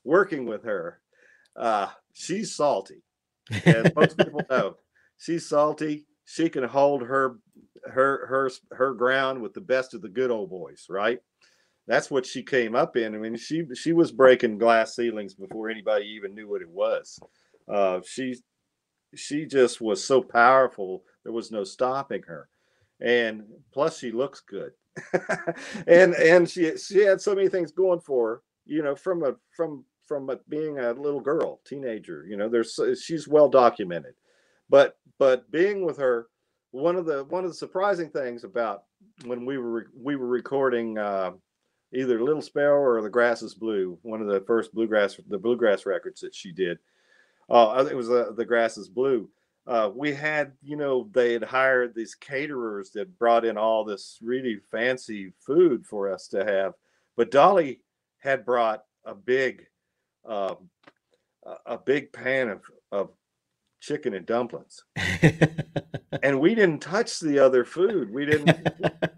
working with her. She's salty, as most people know. She's salty. She can hold her ground with the best of the good old boys, right? That's what she came up in. I mean, she was breaking glass ceilings before anybody even knew what it was. Uh, she she just was so powerful. There was no stopping her, and plus she looks good, and she had so many things going for her. Being a little girl, teenager. She's well documented, but being with her, one of the surprising things about when we were recording either Little Sparrow or The Grass Is Blue, one of the first bluegrass records that she did. It was The Grass Is Blue. We had, they had hired these caterers that brought in all this really fancy food for us to have, but Dolly had brought uh, a big pan of chicken and dumplings, and we didn't touch the other food. We didn't.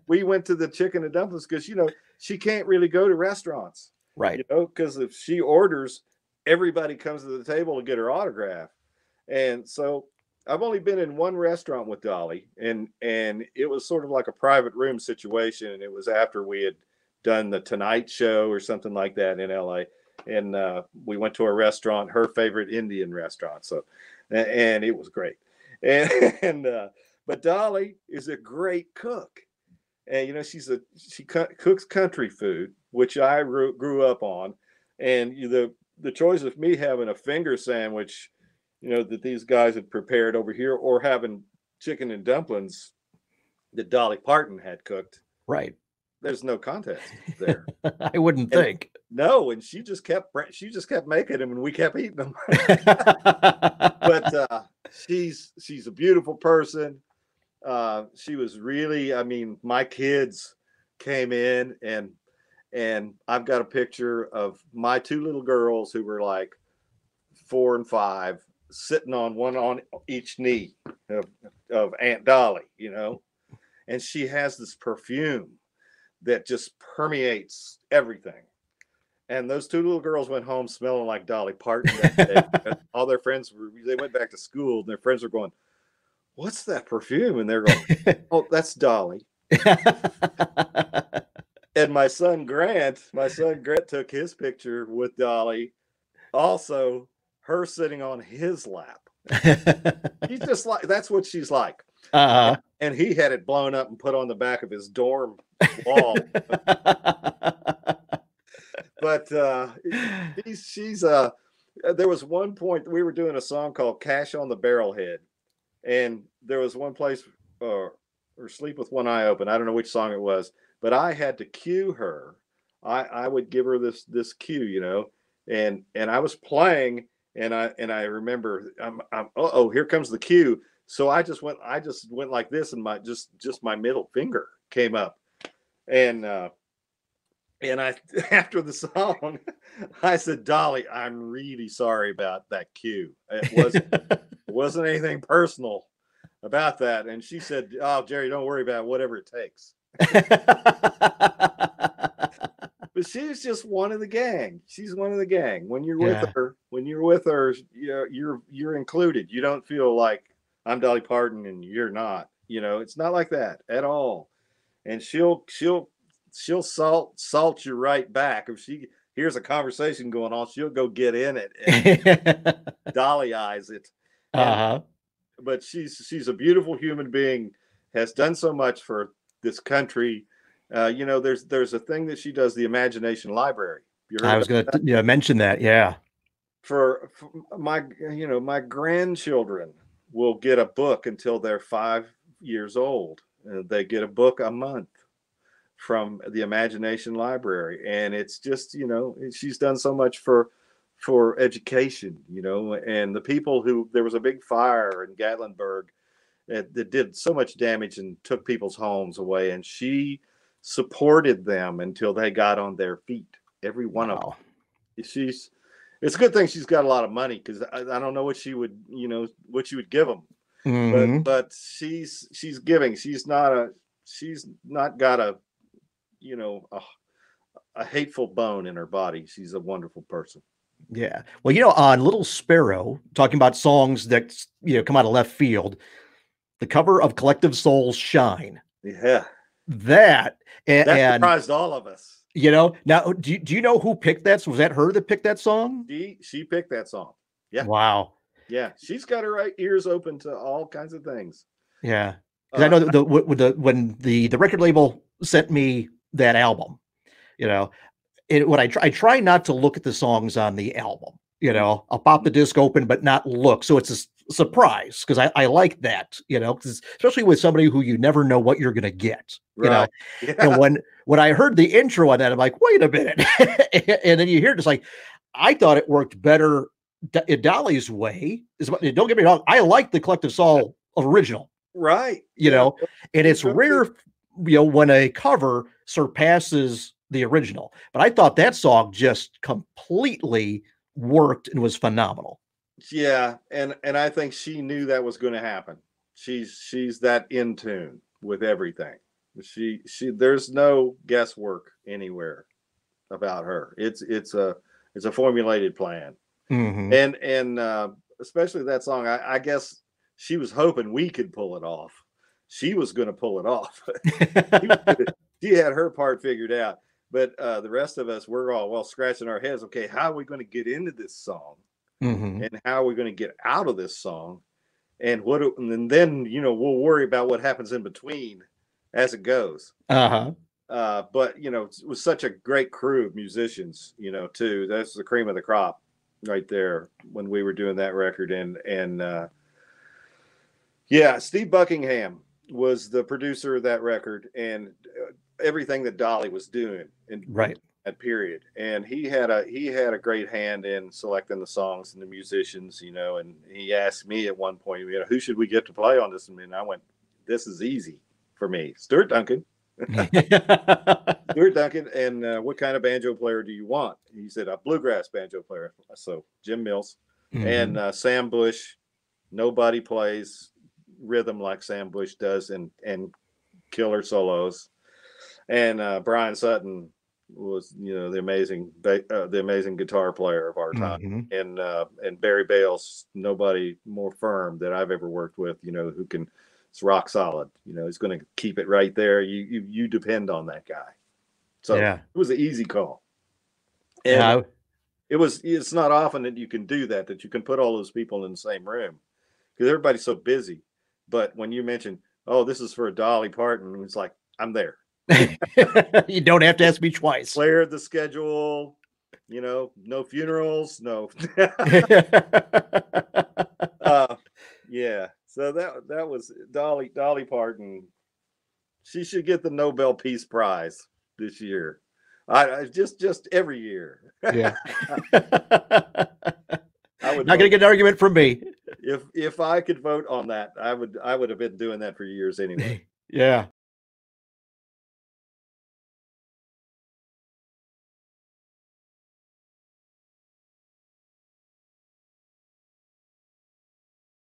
We went to the chicken and dumplings because she can't really go to restaurants, Right. because if she orders, everybody comes to the table to get her autograph, and so I've only been in one restaurant with Dolly, and it was sort of like a private room situation, and it was after we had done the Tonight Show or something like that in L.A. And we went to a restaurant, her favorite Indian restaurant. So, and it was great. And but Dolly is a great cook, and cooks country food, which I grew up on, and the choice of me having a finger sandwich, that these guys had prepared over here, or having chicken and dumplings that Dolly Parton had cooked, Right. there's no contest there. I wouldn't And think. no, and she just kept making them, and we kept eating them. But she's a beautiful person. She was really, I mean, my kids came in, and I've got a picture of my two little girls who were like 4 and 5, sitting on one on each knee of Aunt Dolly, and she has this perfume that just permeates everything. And those two little girls went home smelling like Dolly Parton that day. All their friends they went back to school, and their friends were going, "What's that perfume?" And they're going, "Oh, that's Dolly." And my son Grant took his picture with Dolly, also her sitting on his lap. She's just like, that's what she's like. Uh-huh. And he had it blown up and put on the back of his dorm wall. But she's there was one point we were doing a song called Cash on the Barrelhead, and there was one place, or Sleep with One Eye Open. I don't know which song it was, but I had to cue her. I would give her this cue, and I was playing, and I remember, oh, here comes the cue. So I just went like this, and my middle finger came up, and I after the song, I said, "Dolly, I'm really sorry about that cue. It wasn't anything personal about that." And she said, "Oh, Jerry, don't worry about it, whatever it takes." But she's just one of the gang. She's one of the gang. Yeah. When you're with her, you're included. You don't feel like I'm Dolly Parton and you're not. It's not like that at all. And she'll salt you right back. If she hears a conversation going on, she'll go get in it and Dolly eyes it. And Uh-huh. but she's a beautiful human being, has done so much for this country. There's a thing that she does, the Imagination Library. You heard I was about going that? to mention that. Yeah. For my grandchildren will get a book until they're 5 years old. They get a book a month from the Imagination Library, and it's just, she's done so much for education, and the people who there was a big fire in Gatlinburg that did so much damage and took people's homes away, and she supported them until they got on their feet, every one of them. Wow. She's It's a good thing she's got a lot of money, because I don't know what she would give them, but Hmm. she's giving. She's not got you know a, a hateful bone in her body. She's a wonderful person. Yeah. Well, on Little Sparrow, talking about songs that come out of left field, the cover of Collective Soul's "Shine." Yeah, That that and surprised all of us. now, do you know who picked that? So was that her that picked that song? She picked that song. Yeah, Wow. yeah, she's got her right ears open to all kinds of things. Yeah. Because I know when the record label sent me that album, you know, what I try not to look at the songs on the album. I'll pop the disc open, but not look. So it's a surprise because I like that, 'cause especially with somebody who you never know what you're going to get, right. And Yeah, when I heard the intro on that, I'm like, wait a minute. And then you hear it, it's like, I thought it worked better in Dolly's way. Don't get me wrong. I like the Collective Soul original, right. you Yeah, know, and it's so good. rare, when a cover surpasses the original. But I thought that song just completely worked and was phenomenal. Yeah, and I think she knew that was going to happen. She's that in tune with everything. She there's no guesswork anywhere about her. It's a formulated plan. Hmm. And especially that song, I guess she was hoping we could pull it off. She was going to pull it off. She had her part figured out, but the rest of us, we're all scratching our heads. Okay, how are we going to get into this song, Hmm. and how are we going to get out of this song, and and then we'll worry about what happens in between as it goes. Uh-huh. But it was such a great crew of musicians, too. That's the cream of the crop right there when we were doing that record. And yeah, Steve Buckingham was the producer of that record, and everything that Dolly was doing in Right. that period. And he had a great hand in selecting the songs and the musicians, and he asked me at one point, who should we get to play on this? And I went, this is easy for me. Stuart Duncan. Stuart Duncan, and what kind of banjo player do you want? He said, a bluegrass banjo player. So Jim Mills and Hmm. Sam Bush. Nobody plays rhythm like Sam Bush does, and killer solos. And Brian Sutton was, the amazing guitar player of our time. Hmm. And Barry Bales, nobody more firm that I've ever worked with, who can. It's rock solid. He's going to keep it right there. You depend on that guy. So Yeah. it was an easy call. And Yeah. it's not often that you can do that you can put all those people in the same room because everybody's so busy. But when you mention, oh, this is for a Dolly Parton, it's like, I'm there. You don't have to ask me twice. Cleared the schedule, no funerals, no. Yeah. So that was Dolly Parton. She should get the Nobel Peace Prize this year. I just every year. Yeah. I would Not gonna vote. get an argument from me. If I could vote on that, I would have been doing that for years anyway. Yeah.